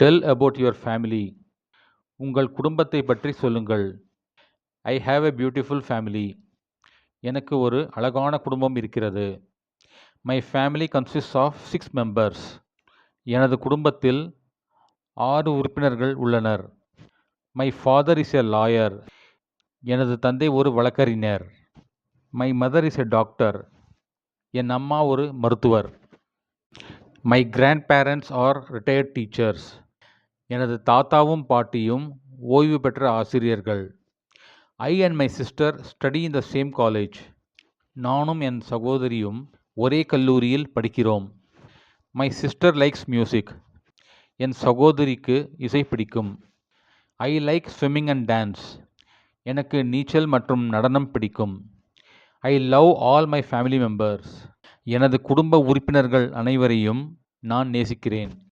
Tell about your family. உங்கள் குடும்பத்தை பற்றி சொல்லுங்கள். I have a beautiful family. எனக்கு ஒரு அழகான குடும்பம் இருக்கிறது. My family consists of 6 members. எனது குடும்பத்தில் 6 உறுப்பினர்கள் உள்ளனர். My father is a lawyer. எனது தந்தை ஒரு வழக்கறிஞர். My mother is a doctor. என் அம்மா ஒரு மருத்துவர். My grandparents are retired teachers. எனது தாத்தாவும் பாட்டியும் ஓய்வு பெற்ற ஆசிரியர்கள். I and my sister study in the same college. நானும் என் சகோதரியும் ஒரே கல்லூரியில் படிக்கிறோம். My sister likes music. என் சகோதரிக்கு இசை பிடிக்கும். I like swimming and dance. எனக்கு நீச்சல் மற்றும் நடனம் பிடிக்கும். I love all my family members. எனது குடும்ப உறுப்பினர்கள் அனைவரையும் நான் நேசிக்கிறேன்.